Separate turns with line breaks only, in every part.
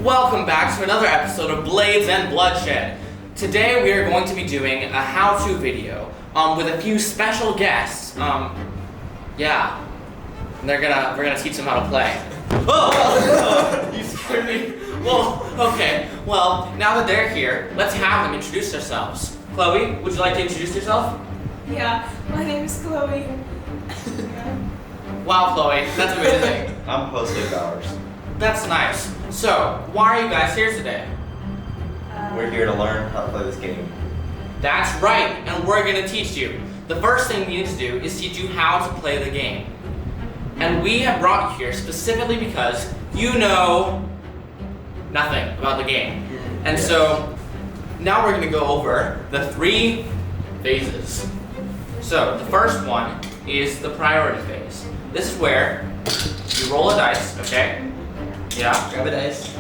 Welcome back to another episode of Blades and Bloodshed. Today we are going to be doing a how-to video with a few special guests. Yeah, we're gonna teach them how to play. Oh, you scared me. Well, okay. Well, now that they're here, let's have them introduce themselves. Chloe, would you like to introduce yourself?
Yeah, my name is Chloe.
Wow, Chloe, that's amazing.
I'm Jose Bowers.
That's nice. So, why are you guys here today?
We're here to learn how to play this game.
That's right, and we're gonna teach you. The first thing we need to do is teach you how to play the game. And we have brought you here specifically because you know nothing about the game. And so, now we're gonna go over the 3 phases. So, the first one is the priority phase. This is where you roll a dice, okay? Yeah.
Grab a dice.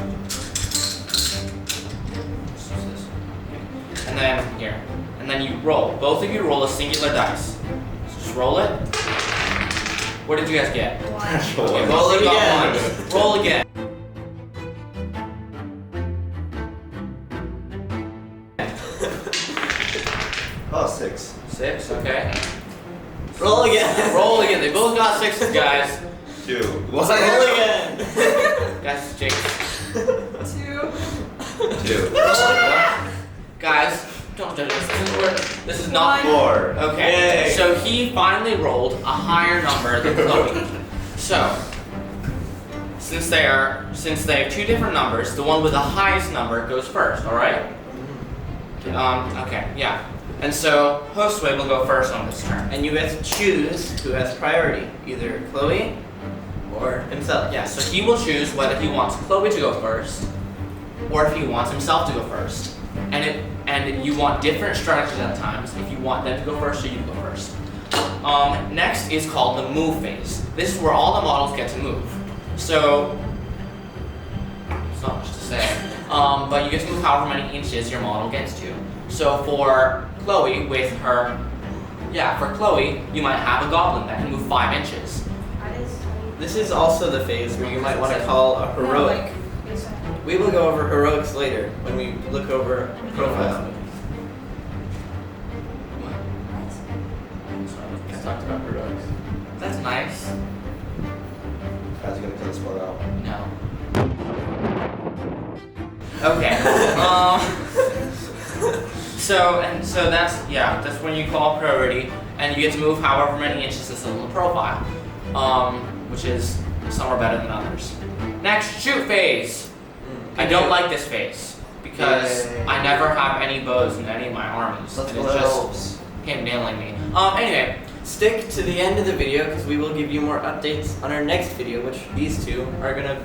And then here. And then you roll. Both of you roll a singular dice. So just roll it. What did you guys get? Okay, roll it again. Roll again.
Oh, 6.
6, okay.
Roll again.
Roll again. They both got 6s, guys.
2.
Roll again.
Guys, Jake.
2.
2.
Guys, don't judge us. This is not
4.
okay.
Yay.
So he finally rolled a higher number than Chloe. So since they have 2 different numbers, the one with the highest number goes first. All right? Okay. Yeah. And so Josue will go first on this turn.
And you get to choose who has priority, either Chloe or himself.
Yeah. So he will choose whether he wants Chloe to go first, or if he wants himself to go first. And you want different strategies at times if you want them to go first or you to go first. Next is called the move phase. This is where all the models get to move. So, it's not much to say, but you get to move however many inches your model gets to. So for Chloe, for Chloe, you might have a goblin that can move 5 inches.
This is also the phase where you might want to call a heroic. We will go over heroics later when we look over profile.
I talked about heroics. That's nice.
Guys, you gonna cut this part out?
No. Okay. So that's when you call priority, and you get to move however many inches is in the profile, which is some are better than others. Next, shoot phase. I don't like this phase because I never have any bows in any of my armies,
Let's
and
go
it's just
elves.
him nailing me. Anyway,
Stick to the end of the video because we will give you more updates on our next video, which these two are gonna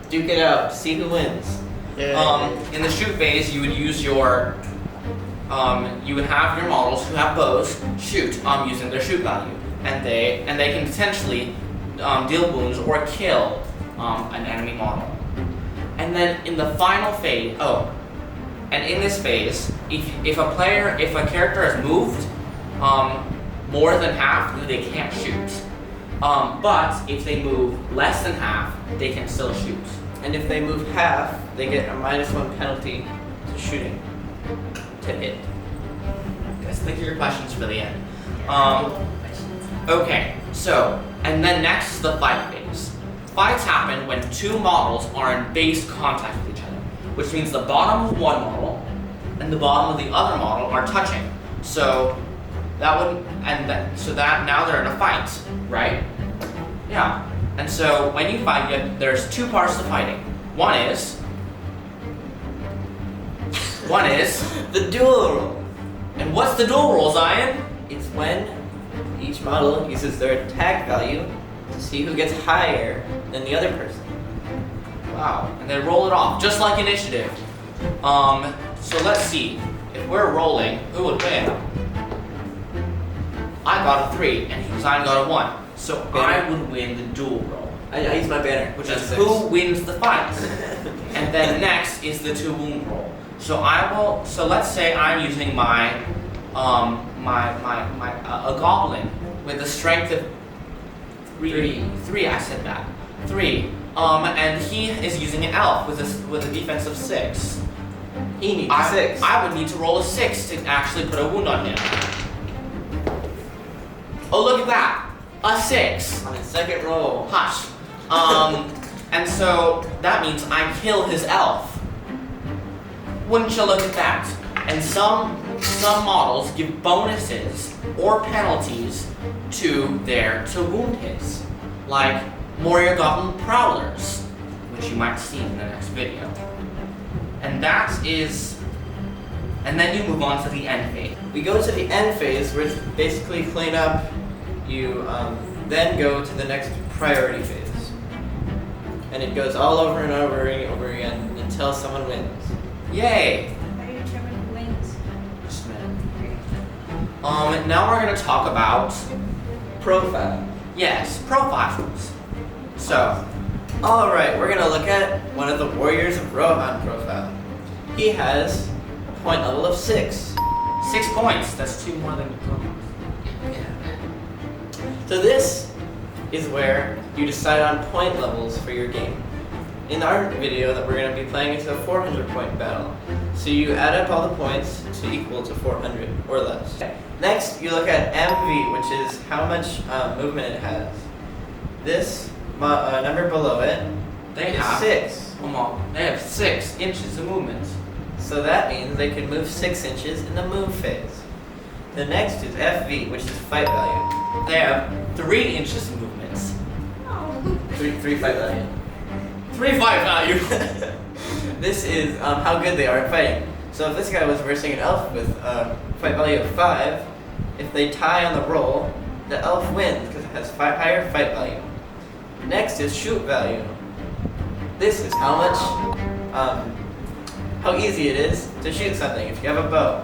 duke it out to see who wins.
in the shoot phase, you would use your you would have your models who have bows shoot using their shoot value, and they can potentially deal wounds or kill an enemy model. And then in the final phase, and in this phase, if a character has moved more than half, then they can't shoot. But if they move less than half, they can still shoot.
And if they move half, they get a -1 penalty to shooting, to hit.
Guys, think of your questions for the end. Okay, so, and then next is the fight phase. Fights happen when 2 models are in base contact with each other, which means the bottom of one model and the bottom of the other model are touching. So that now they're in a fight, right? Yeah. And so when you fight, there's 2 parts to fighting. One is
The duel roll.
and what's the dual roll, Zion?
It's when each model uses their attack value to see who gets higher than the other person.
Wow, and they roll it off, just like initiative. So let's see. If we're rolling, who would win? I got a 3, and Zion got a 1. So I would win the dual roll,
I use my banner,
which
That's
is
6.
who wins the fight. And then next is the 2 wound roll. So let's say I'm using my a goblin with a strength of 3. 3, I said that. 3. And he is using an elf with a defense of 6.
He needs a 6.
I would need to roll a 6 to actually put a wound on him. Oh, look at that! A 6!
On his second roll.
Hush. And so that means I kill his elf. Wouldn't you look at that? And some models give bonuses or penalties to wound his, like Warrior Goblin Prowlers, which you might see in the next video. And then you move on to the end phase.
We go to the end phase where it's basically clean up. You then go to the next priority phase. And it goes all over and over and over again until someone wins.
Yay!
How do you determine who wins?
Just a minute. Now we're gonna talk about,
Profile.
yes, profiles. So,
Alright, we're gonna look at one of the Warriors of Rohan profile. He has a point level of 6.
6 points. That's 2 more than
So this is where you decide on point levels for your game. In our video that we're going to be playing, it's a 400 point battle. So you add up all the points to equal to 400 or less. Next, you look at MV, which is how much movement it has. This number below it
They
is
have
6.
They have 6 inches of movement.
So that means they can move 6 inches in the move phase. The next is FV, which is fight value.
They have 3 inches of movements.
Oh.
3 fight value.
3 fight value.
This is how good they are at fighting. So if this guy was versing an elf with a fight value of 5, if they tie on the roll, the elf wins because it has higher fight value. Next is shoot value. This is how much, how easy it is to shoot something if you have a bow.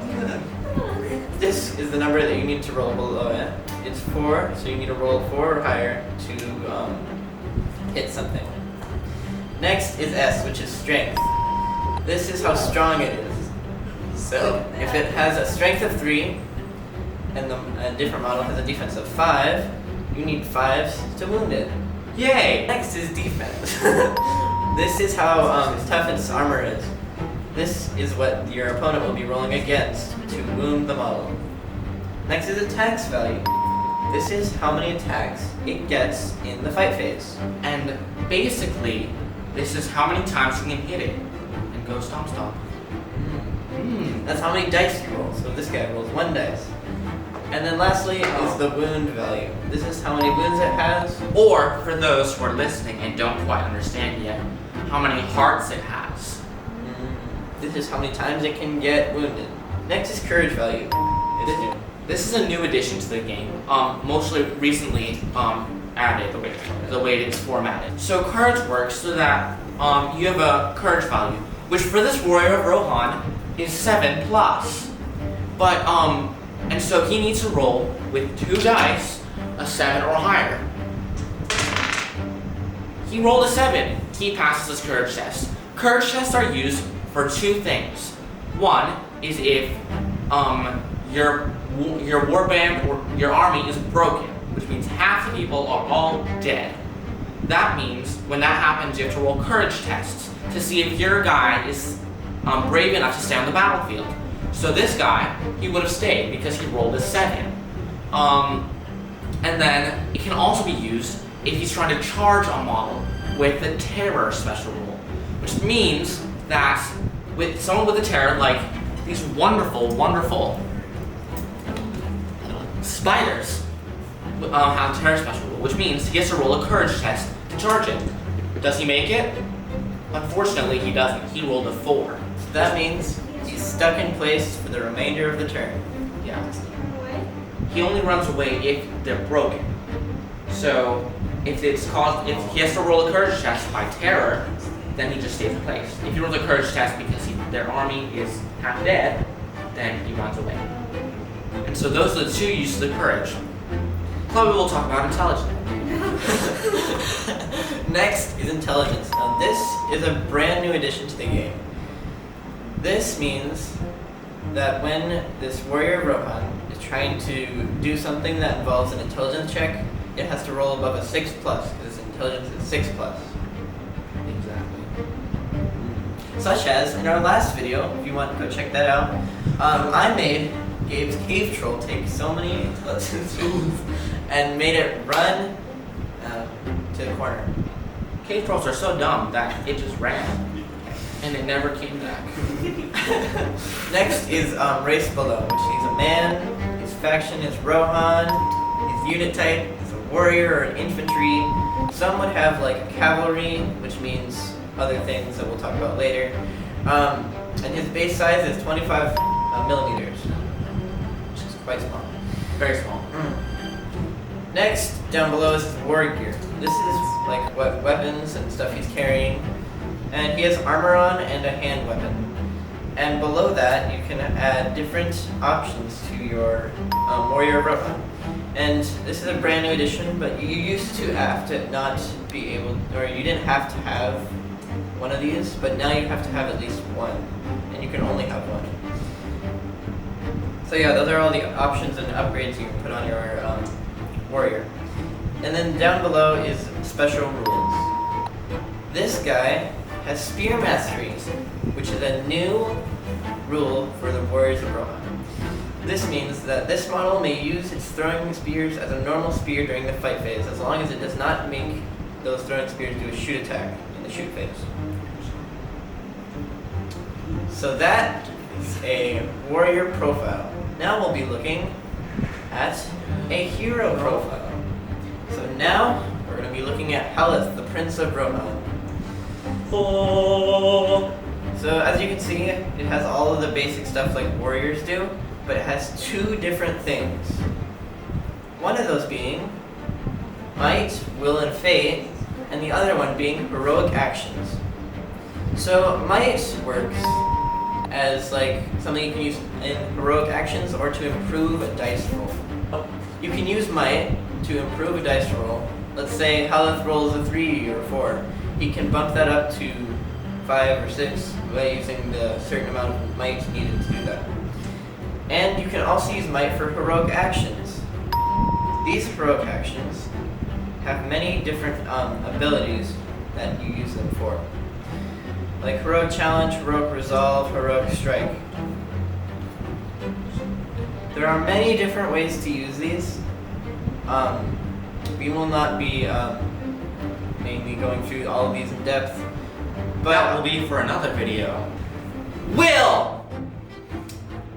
This is the number that you need to roll below it. It's 4, so you need to roll 4 or higher to hit something. Next is S, which is strength. This is how strong it is. So if it has a strength of 3 and a different model has a defense of 5, you need 5s to wound it.
Yay!
Next is defense. This is how tough its armor is. This is what your opponent will be rolling against to wound the model. Next is attacks value. This is how many attacks it gets in the fight phase.
And basically, this is how many times you can hit it and go stomp stomp.
That's how many dice you roll. So this guy rolls 1 dice. And then lastly is the wound value. This is how many wounds it has.
Or, for those who are listening and don't quite understand yet, how many hearts it has.
This is how many times it can get wounded. Next is courage value. It is new.
This is a new addition to the game, mostly recently added the way it's formatted. So courage works so that you have a courage value, which for this Warrior of Rohan is 7 plus. But and so he needs to roll with 2 dice, a 7 or higher. He rolled a 7. He passes his courage test. Courage tests are used for 2 things. One is if your warband or your army is broken, which means half the people are all dead. That means when that happens, you have to roll courage tests to see if your guy is brave enough to stay on the battlefield. So this guy, he would have stayed because he rolled a 7. And then it can also be used if he's trying to charge a model with the terror special rule, which means that with someone with a terror, like these wonderful spiders, have a terror special rule, which means he gets to roll a courage test to charge it. Does he make it? Unfortunately, he doesn't. He rolled a 4.
So that means he's stuck in place for the remainder of the turn.
Yeah.
Away?
He only runs away if they're broken. So if he has to roll a courage test by terror, then he just stays in place. If he rolls a courage test because their army is half dead, then he runs away. And so those are the 2 uses of courage. Chloe will talk about intelligence.
Next is intelligence. Now this is a brand new addition to the game. This means that when this Warrior of Rohan is trying to do something that involves an intelligence check, it has to roll above a 6 plus, because its intelligence is 6 plus.
Exactly.
Such as in our last video, if you want to go check that out, I made Gabe's cave troll take so many lessons and made it run to the corner.
Cave trolls are so dumb that it just ran. And it never came back.
Next is Race Below, which he's a man, his faction is Rohan, his unit type is a warrior or an infantry. Some would have like a cavalry, which means other things that we'll talk about later. And his base size is 25 millimeters, which is quite small.
Very small.
Next, down below is his war gear. This is like what weapons and stuff he's carrying. And he has armor on and a hand weapon. And below that, you can add different options to your warrior Rohan. And this is a brand new edition, but you used to have to not be able, or you didn't have to have one of these, but now you have to have at least one, and you can only have one. So yeah, those are all the options and upgrades you can put on your warrior. And then down below is special rules. This guy has Spear Mastery, which is a new rule for the Warriors of Rohan. This means that this model may use its throwing spears as a normal spear during the fight phase, as long as it does not make those throwing spears do a shoot attack in the shoot phase. So that is a warrior profile. Now we'll be looking at a hero profile. So now we're going to be looking at Haleth, the Prince of Rohan. So as you can see, it has all of the basic stuff like warriors do, but it has two different things. One of those being might, will, and fate, and the other one being heroic actions. So might works as like something you can use in heroic actions or to improve a dice roll. You can use might to improve a dice roll. Let's say Haleth rolls a 3 or 4. He can bump that up to 5 or 6 by using the certain amount of might needed to do that. And you can also use might for heroic actions. These heroic actions have many different abilities that you use them for. Like heroic challenge, heroic resolve, heroic strike. There are many different ways to use these. We will not be mainly going through all of these in depth, but
that will be for another video. Will!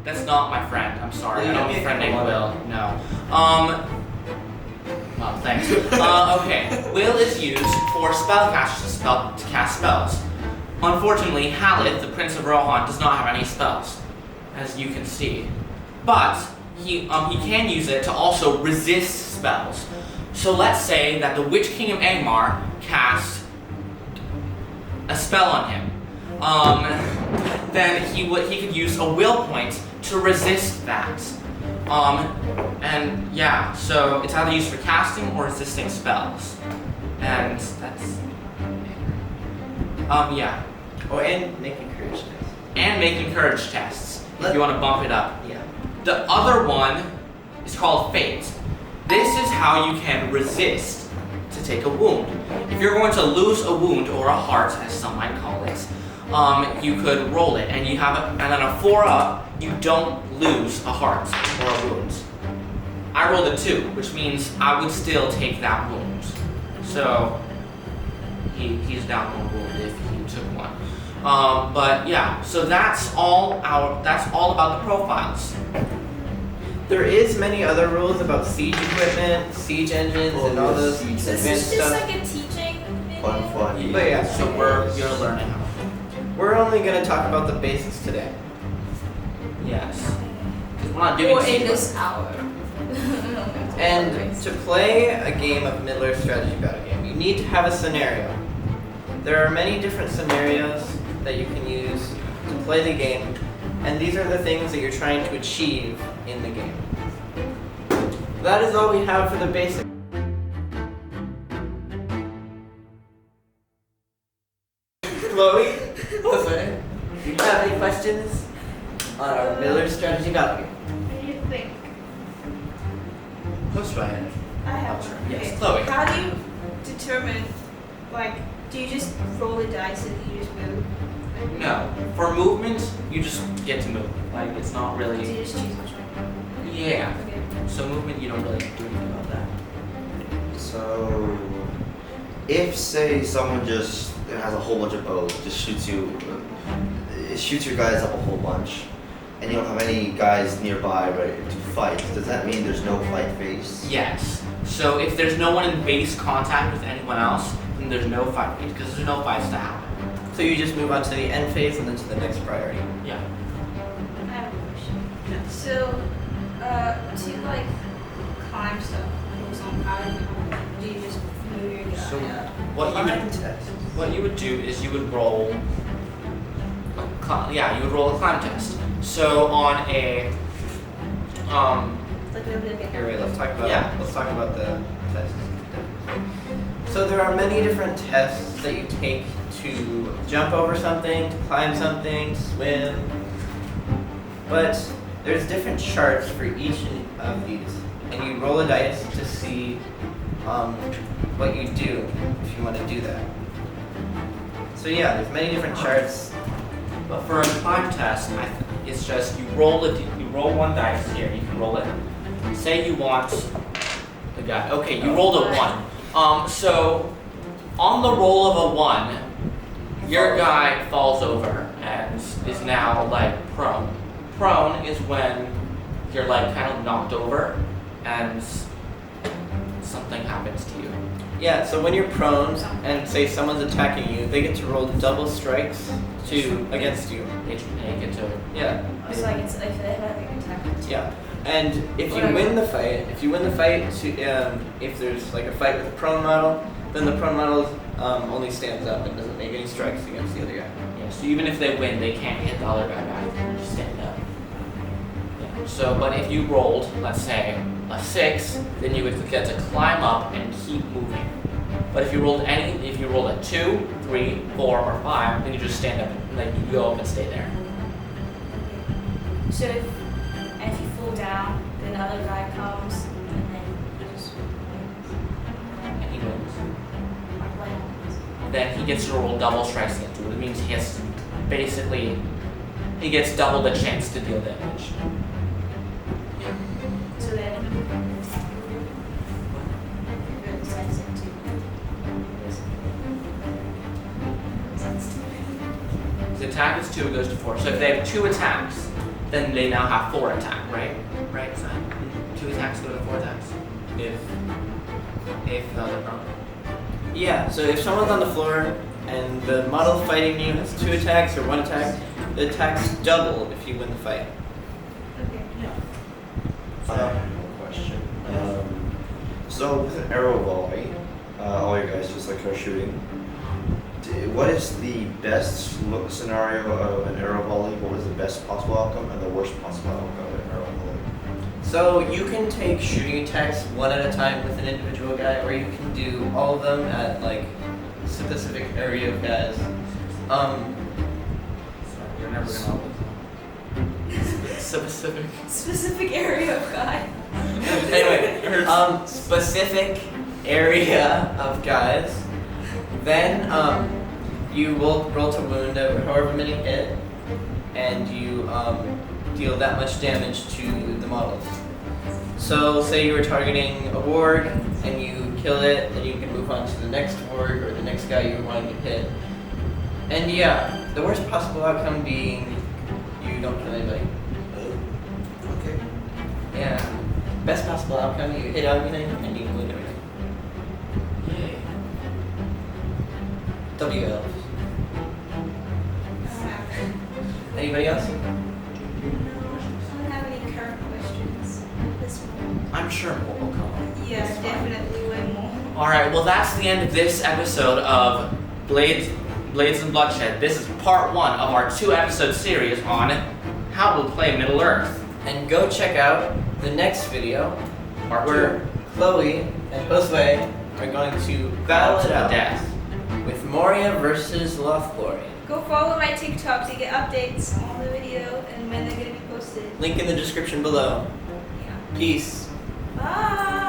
That's not my friend. I'm sorry. I don't have a friend named Will. No. Well, thanks. Okay. Will is used for spellcasters to cast spells. Unfortunately, Haleth, the Prince of Rohan, does not have any spells, as you can see. But he can use it to also resist spells. So let's say that the Witch King of Angmar casts a spell on him. Then he could use a will point to resist that. And yeah, so it's either used for casting or resisting spells. And that's yeah.
Oh, and making courage tests.
And making courage tests. If you want to bump it up.
Yeah.
The other one is called Fate. This is how you can resist to take a wound. If you're going to lose a wound or a heart, as some might call it, you could roll it, and you have and then a 4-up, you don't lose a heart or a wound. I rolled a 2, which means I would still take that wound. So he's down 1 wound if he took one. But yeah, so that's all about the profiles.
There is many other rules about siege equipment, siege engines, and all those
This
advanced
is just
stuff.
like a teaching video.
Fun.
But yeah,
So you're learning how.
we're only going to talk about the basics today.
Yes. Because we're not doing
Or in
secret.
this hour.
And to play a game of Middle Earth strategy battle game, you need to have a scenario. There are many different scenarios that you can use to play the game, and these are the things that you're trying to achieve in the game. That is all we have for the basics. Chloe, listen, do you have any questions on our Middle Earth strategy battle game?
What do you think?
Let's try it.
I have
Oh, sure.
one.
Yes,
Okay.
Chloe.
How do you determine like, do you just roll the dice and you just move?
No. For movement, you just get to move. Like, it's not
Do you
really.
just choose which one?
Yeah.
Okay.
So movement, you don't really do anything about that.
So, if say someone just has a whole bunch of bows, just shoots you, it shoots your guys up a whole bunch, and you don't have any guys nearby ready to fight, does that mean there's no fight phase?
Yes. So if there's no one in base contact with anyone else, then there's no fight phase because there's no fights to happen.
So you just move on to the end phase and then to the next priority.
Yeah.
I have a question.
Yeah.
So, to like climb stuff, how do you just move your guy
So
up?
what you would do is you would roll. You would roll a climb test. So on a
Like maybe like
Here, wait, let's talk about the tests. So there are many different tests that you take to jump over something, to climb something, to swim. But there's different charts for each of these. And you roll a dice to see what you do if you want to do that. So yeah, there's many different charts.
But for a climb test, it's just you roll one dice here. You can roll it. Say you want the guy. Okay, you rolled a 1. So on the roll of a 1, your guy falls over and is now like prone. Prone is when you're like kind of knocked over and something happens to you.
Yeah, so when you're prone and say someone's attacking you, they get to roll double strikes against you.
They get to.
Yeah.
It's like if they have an attack.
Yeah, and if you win the fight, if there's like a fight with a prone model, then the prone model only stands up and doesn't make any strikes against the other guy.
Yeah, so even if they win, they can't hit the other guy back. They just stand up. Yeah. So, but if you rolled, let's say, a 6, then you would get to climb up and keep moving. But if you rolled a 2, 3, 4, or 5, then you just stand up and like you go up and stay there.
So if you fall down, then the other guy comes and then you just
And he wins.
like
Then he gets to roll double strikes against you. It means he gets double the chance to deal damage.
so then
His attack is 2, it goes to 4. So if they have 2 attacks, then they now have 4 attack, right? Right, so 2 attacks go to 4 attacks. If they're prone.
Yeah, so if someone's on the floor and the model fighting you has 2 attacks or 1 attack, the attacks double if you win the fight.
Okay.
I have one question. So with an arrow volley, all you guys just like are shooting. What is the best scenario of an arrow volley? What is the best possible outcome and the worst possible outcome of an arrow volley?
So you can take shooting attacks one at a time with an individual guy, or you can do all of them at like a specific area of guys.
You're never gonna
Specific area of guy.
Anyway, specific area of guys. Then you will roll to wound however many hit, and you deal that much damage to the models. So say you were targeting a warg and you kill it, then you can move on to the next warg or the next guy you wanted to hit. And yeah, the worst possible outcome being you don't kill anybody.
Okay.
Yeah. Best possible outcome, you hit everything and you wound everything.
Yay.
WL. Anybody else?
I don't have any current questions at this point.
I'm sure more will come up.
Yeah,
It's fine.
definitely way more.
Alright, well that's the end of this episode of Blades and Bloodshed. This is part 1 of our 2-episode series on how to play Middle-earth.
And go check out the next video
Part
where
2.
Chloe and Josue are going to battle
to
it
the
out
death.
with Moria versus Lothlorien.
Go follow my TikTok to get updates on the video and when they're gonna be posted.
Link in the description below.
Yeah.
Peace.
Bye.